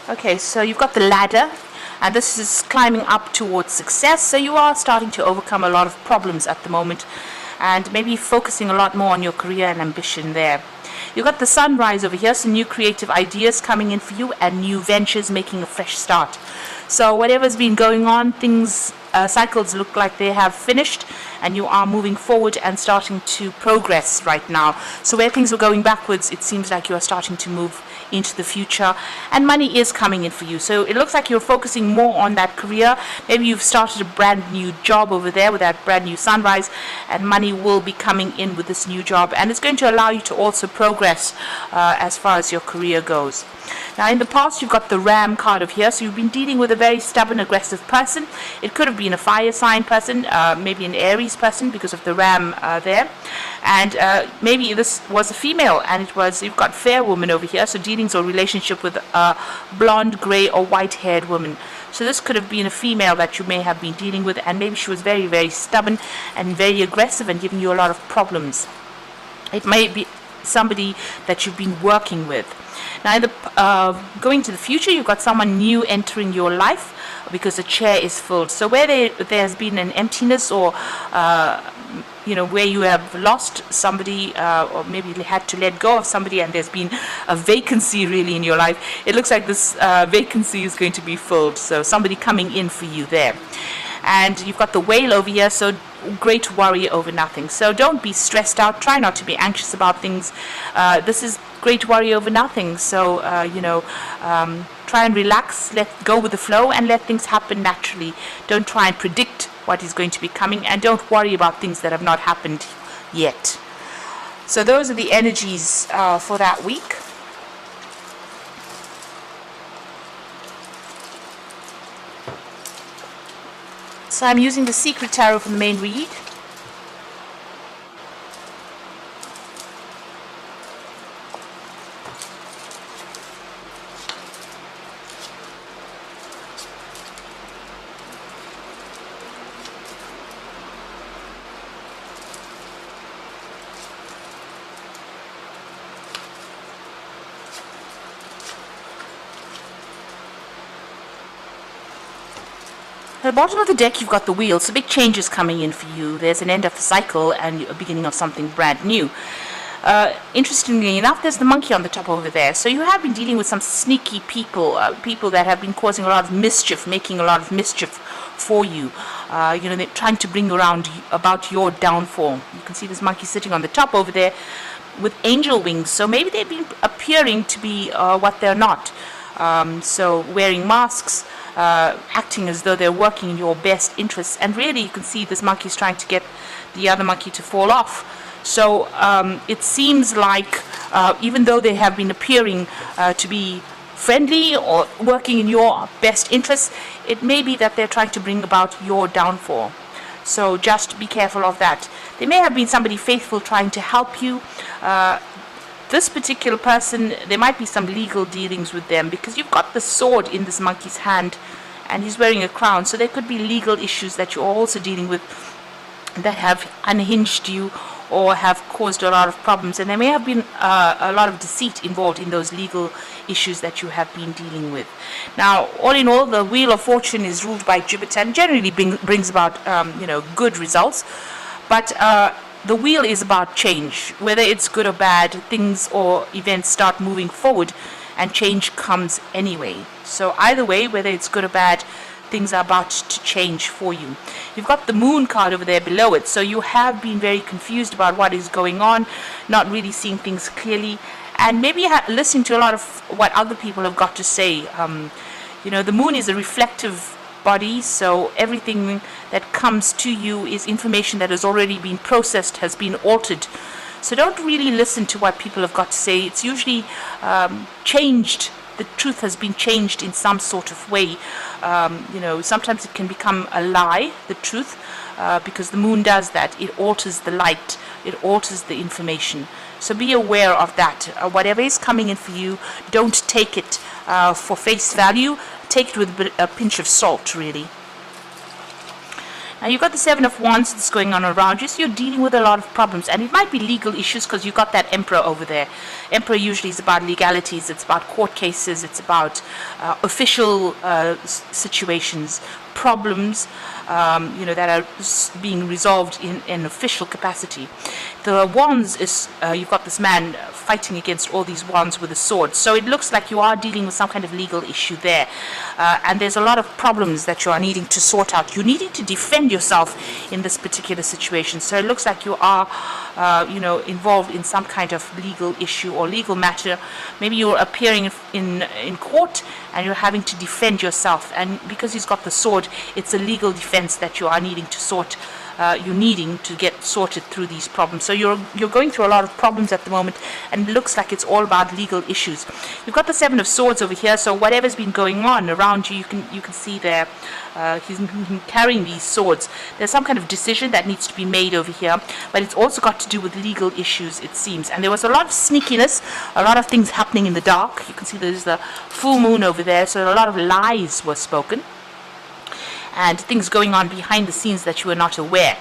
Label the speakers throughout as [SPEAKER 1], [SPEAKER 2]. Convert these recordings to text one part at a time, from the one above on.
[SPEAKER 1] Okay, so you've got the ladder, and this is climbing up towards success. So you are starting to overcome a lot of problems at the moment, and maybe focusing a lot more on your career and ambition there. You've got the sunrise over here, some new creative ideas coming in for you and new ventures making a fresh start. So whatever's been going on, things, cycles look like they have finished, and you are moving forward and starting to progress right now. So where things were going backwards, it seems like you are starting to move into the future, and money is coming in for you. So it looks like you're focusing more on that career. Maybe you've started a brand new job over there with that brand new sunrise, and money will be coming in with this new job, and it's going to allow you to also progress as far as your career goes. Now in the past you've got the Ram card over here, so you've been dealing with a very stubborn, aggressive person. It could have been a fire sign person, maybe an Aries person because of the Ram there, and maybe this was a female, and you've got fair woman over here, so dealings or relationship with a blonde, grey or white haired woman. So this could have been a female that you may have been dealing with, and maybe she was very, very stubborn and very aggressive and giving you a lot of problems. It may be somebody that you've been working with. Now in the going to the future, you've got someone new entering your life because the chair is filled. So where there's been an emptiness, or where you have lost somebody, or maybe had to let go of somebody, and there's been a vacancy really in your life, it looks like this vacancy is going to be filled. So somebody coming in for you there. And you've got the whale over here, so great worry over nothing. So don't be stressed out. Try not to be anxious about things. This is great worry over nothing. So, try and relax, let go with the flow, and let things happen naturally. Don't try and predict what is going to be coming, and don't worry about things that have not happened yet. So those are the energies for that week. So I'm using the Secret Tarot from the main read. At the bottom of the deck you've got the wheel, so big changes coming in for you. There's an end of a cycle and a beginning of something brand new. Interestingly enough, there's the monkey on the top over there. So you have been dealing with some sneaky people, people that have been causing a lot of mischief, making a lot of mischief for you. They're trying to bring around about your downfall. You can see this monkey sitting on the top over there with angel wings. So maybe they've been appearing to be what they're not. So wearing masks, acting as though they're working in your best interests, and really you can see this monkey is trying to get the other monkey to fall off. So it seems like even though they have been appearing to be friendly or working in your best interests, it may be that they're trying to bring about your downfall. So just be careful of that. There may have been somebody faithful trying to help you. This particular person, there might be some legal dealings with them, because you've got the sword in this monkey's hand and he's wearing a crown. So there could be legal issues that you're also dealing with that have unhinged you or have caused a lot of problems. And there may have been a lot of deceit involved in those legal issues that you have been dealing with. Now, all in all, the Wheel of Fortune is ruled by Jupiter and generally brings about, good results. But the wheel is about change. Whether it's good or bad, things or events start moving forward and change comes anyway. So either way, whether it's good or bad, things are about to change for you. You've got the Moon card over there below it. So you have been very confused about what is going on, not really seeing things clearly, and maybe listening to a lot of what other people have got to say. The Moon is a reflective body, so everything that comes to you is information that has already been processed, has been altered. So don't really listen to what people have got to say. It's usually changed. The truth has been changed in some sort of way. Sometimes it can become a lie, the truth, because the moon does that. It alters the light. It alters the information. So be aware of that. Whatever is coming in for you, don't take it for face value. Take it with a pinch of salt, really. Now you've got the Seven of Wands that's going on around you, so you're dealing with a lot of problems, and it might be legal issues because you've got that Emperor over there. Emperor usually is about legalities, it's about court cases, it's about official situations, problems, that are being resolved in official capacity. The Wands is, you've got this man fighting against all these wands with a sword. So it looks like you are dealing with some kind of legal issue there. And there's a lot of problems that you are needing to sort out. You're needing to defend yourself in this particular situation. So it looks like you are, involved in some kind of legal issue or legal matter. Maybe you're appearing in court and you're having to defend yourself. And because he's got the sword, it's a legal defense that you are needing to get sorted through these problems. So you're going through a lot of problems at the moment, and it looks like it's all about legal issues. You've got the Seven of Swords over here, so whatever's been going on around you, you can see there, he's carrying these swords. There's some kind of decision that needs to be made over here, but it's also got to do with legal issues, it seems. And there was a lot of sneakiness, a lot of things happening in the dark. You can see there's the full moon over there, so a lot of lies were spoken, and things going on behind the scenes that you were not aware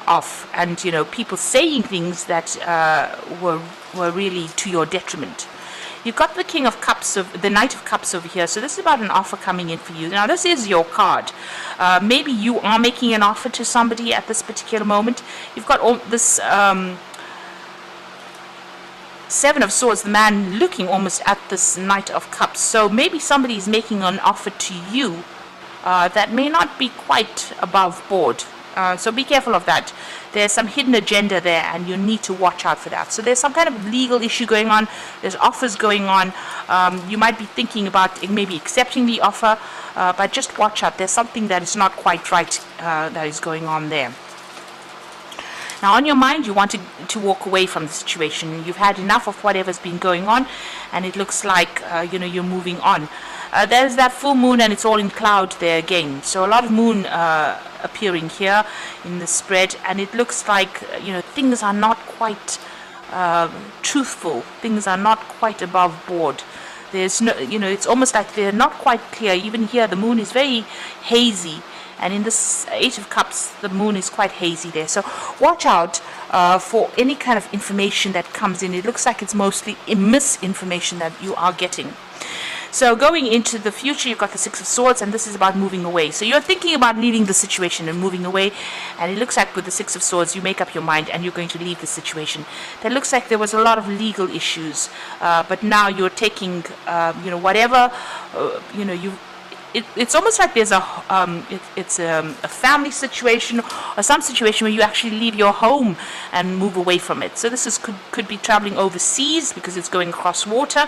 [SPEAKER 1] of, and people saying things that were really to your detriment. You've got the King of Cups, the Knight of Cups over here, so this is about an offer coming in for you. Now this is your card. Maybe you are making an offer to somebody at this particular moment. You've got all this Seven of Swords, the man looking almost at this Knight of Cups, so maybe somebody is making an offer to you that may not be quite above board. So be careful of that. There's some hidden agenda there, and you need to watch out for that. So there's some kind of legal issue going on. There's offers going on. You might be thinking about maybe accepting the offer, but just watch out. There's something that is not quite right that is going on there. Now, on your mind, you want to walk away from the situation. You've had enough of whatever's been going on, and it looks like you're moving on. There's that full moon, and it's all in cloud there again. So a lot of moon appearing here in the spread, and it looks like things are not quite truthful. Things are not quite above board. There's no, it's almost like they're not quite clear. Even here, the moon is very hazy. And in this Eight of Cups, the moon is quite hazy there. So watch out for any kind of information that comes in. It looks like it's mostly misinformation that you are getting. So going into the future, you've got the Six of Swords, and this is about moving away. So you're thinking about leaving the situation and moving away, and it looks like with the Six of Swords, you make up your mind and you're going to leave the situation. That looks like there was a lot of legal issues, but now you're taking, whatever, it's almost like there's a family situation or some situation where you actually leave your home and move away from it. So this could be traveling overseas because it's going across water.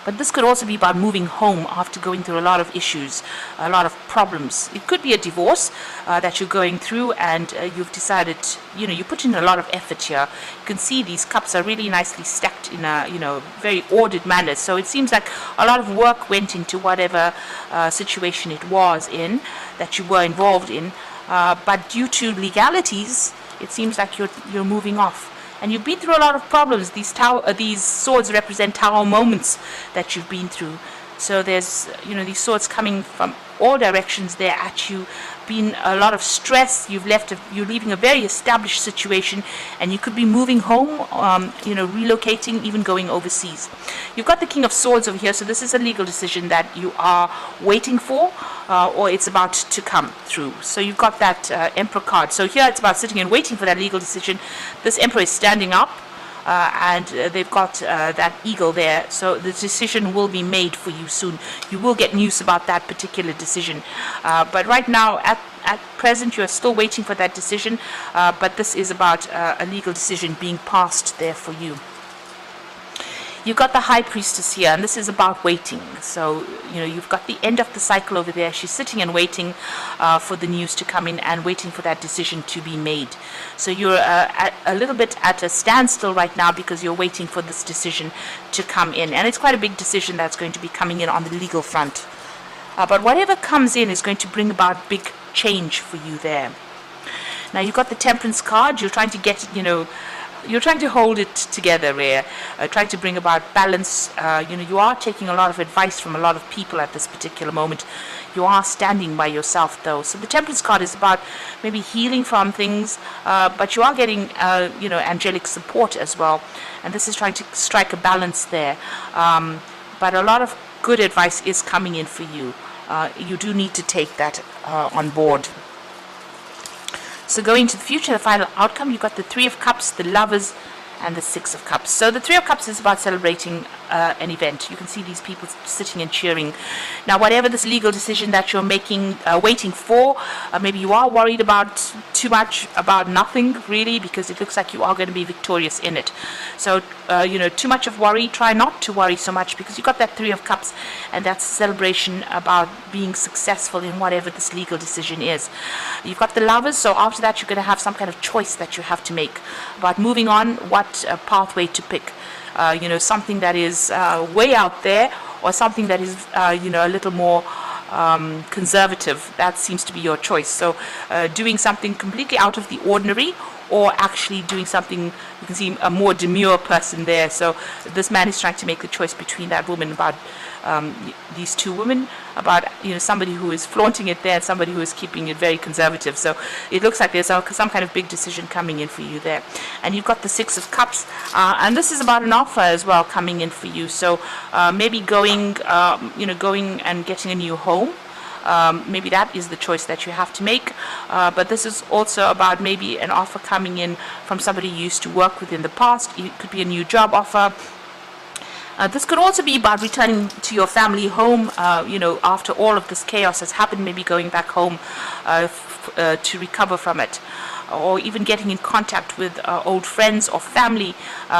[SPEAKER 1] But this could also be about moving home after going through a lot of issues, a lot of problems. It could be a divorce that you're going through, and you've decided, you put in a lot of effort here. You can see these cups are really nicely stacked in a, very ordered manner. So it seems like a lot of work went into whatever situation it was in, that you were involved in. But due to legalities, it seems like you're moving off. And you've been through a lot of problems. These swords represent tower moments that you've been through. So there's, these swords coming from all directions there at you. Been a lot of stress. You're leaving a very established situation, and you could be moving home, relocating, even going overseas. You've got the King of Swords over here, so this is a legal decision that you are waiting for, or it's about to come through. So you've got that Emperor card. So here it's about sitting and waiting for that legal decision. This Emperor is standing up, and they've got that eagle there, so the decision will be made for you soon. You will get news about that particular decision, but right now at present you are still waiting for that decision, but this is about a legal decision being passed there for you. You've got the High Priestess here, and this is about waiting. So, you've got the end of the cycle over there. She's sitting and waiting for the news to come in and waiting for that decision to be made. So you're a little bit at a standstill right now because you're waiting for this decision to come in. And it's quite a big decision that's going to be coming in on the legal front. But whatever comes in is going to bring about big change for you there. Now, you've got the Temperance card. You're trying to get, trying to hold it together here, trying to bring about balance. You are taking a lot of advice from a lot of people at this particular moment. You are standing by yourself, though. So the Temperance card is about maybe healing from things, but you are getting, angelic support as well. And this is trying to strike a balance there. But a lot of good advice is coming in for you. You do need to take that on board. So going to the future, the final outcome, you've got the Three of Cups, the Lovers, and the Six of Cups. So the Three of Cups is about celebrating an event. You can see these people sitting and cheering. Now, whatever this legal decision that you're making, waiting for, maybe you are worried about too much, about nothing really, because it looks like you are going to be victorious in it. So, too much of worry, try not to worry so much, because you've got that Three of Cups, and that's a celebration about being successful in whatever this legal decision is. You've got the Lovers, so after that you're going to have some kind of choice that you have to make about moving on, what pathway to pick. Something that is way out there, or something that is a little more conservative. That seems to be your choice. So doing something completely out of the ordinary, or actually doing something, you can see a more demure person there. So this man is trying to make the choice between that woman, about these two women, about somebody who is flaunting it there and somebody who is keeping it very conservative. So it looks like there's some kind of big decision coming in for you there. And you've got the Six of Cups, and this is about an offer as well coming in for you. So maybe going and getting a new home. Maybe that is the choice that you have to make, but this is also about maybe an offer coming in from somebody you used to work with in the past. It could be a new job offer. This could also be about returning to your family home, after all of this chaos has happened, maybe going back home to recover from it, or even getting in contact with old friends or family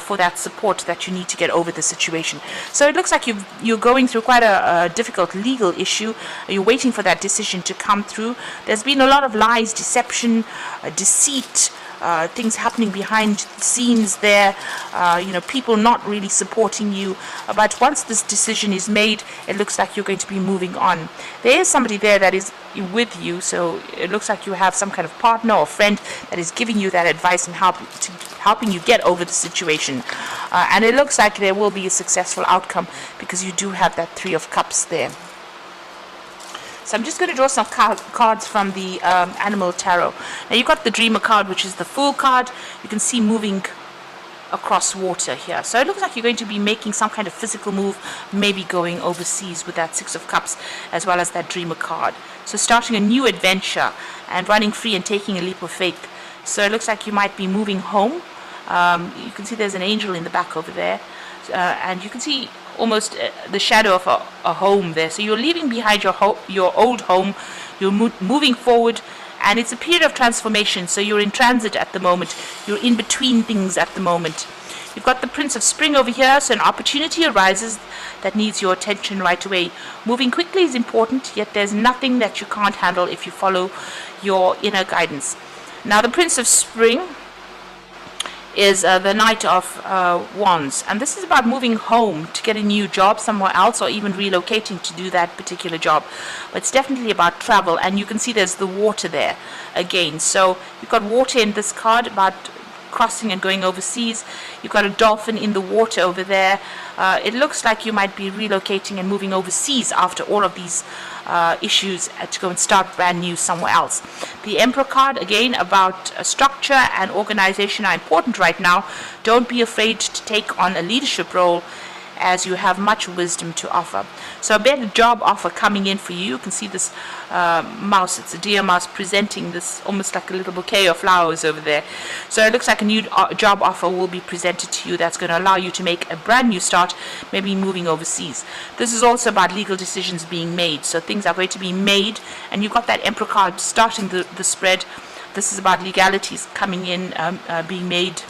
[SPEAKER 1] for that support that you need to get over the situation. So it looks like you're going through quite a difficult legal issue. You're waiting for that decision to come through. There's been a lot of lies, deception, deceit, things happening behind the scenes there, people not really supporting you. But once this decision is made, it looks like you're going to be moving on. There is somebody there that is with you, so it looks like you have some kind of partner or friend that is giving you that advice and helping you get over the situation. And it looks like there will be a successful outcome, because you do have that Three of Cups there. So I'm just going to draw some cards from the Animal Tarot. Now you've got the Dreamer card, which is the Fool card. You can see moving across water here. So it looks like you're going to be making some kind of physical move, maybe going overseas with that Six of Cups, as well as that Dreamer card. So starting a new adventure and running free and taking a leap of faith. So it looks like you might be moving home. You can see there's an angel in the back over there. And you can see almost the shadow of a home there. So you're leaving behind your old home, you're moving forward, and it's a period of transformation. So you're in transit at the moment, you're in between things at the moment. You've got the Prince of Spring over here, so an opportunity arises that needs your attention right away. Moving quickly is important, yet there's nothing that you can't handle if you follow your inner guidance. Now the Prince of Spring is the Knight of Wands, and this is about moving home to get a new job somewhere else, or even relocating to do that particular job. But it's definitely about travel, and you can see there's the water there again. So you've got water in this card, about crossing and going overseas. You've got a dolphin in the water over there. It looks like you might be relocating and moving overseas after all of these issues to go and start brand new somewhere else. The Emperor card, again, about structure and organization are important right now. Don't be afraid to take on a leadership role, as you have much wisdom to offer. So a better job offer coming in for you. You can see this mouse, it's a deer mouse, presenting this almost like a little bouquet of flowers over there. So it looks like a new job offer will be presented to you that's going to allow you to make a brand new start, maybe moving overseas. This is also about legal decisions being made. So things are going to be made, and you've got that Emperor card starting the spread. This is about legalities coming in, being made,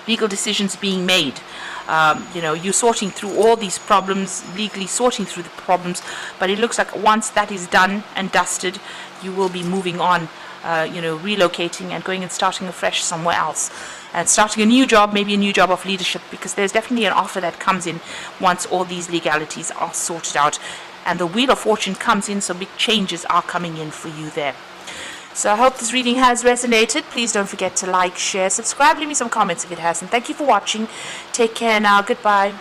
[SPEAKER 1] legal decisions being made. You're sorting through all these problems, legally sorting through the problems, but it looks like once that is done and dusted, you will be moving on, relocating and going and starting afresh somewhere else. And starting a new job, maybe a new job of leadership, because there's definitely an offer that comes in once all these legalities are sorted out. And the Wheel of Fortune comes in, so big changes are coming in for you there. So I hope this reading has resonated. Please don't forget to like, share, subscribe, leave me some comments if it hasn't. Thank you for watching. Take care now. Goodbye.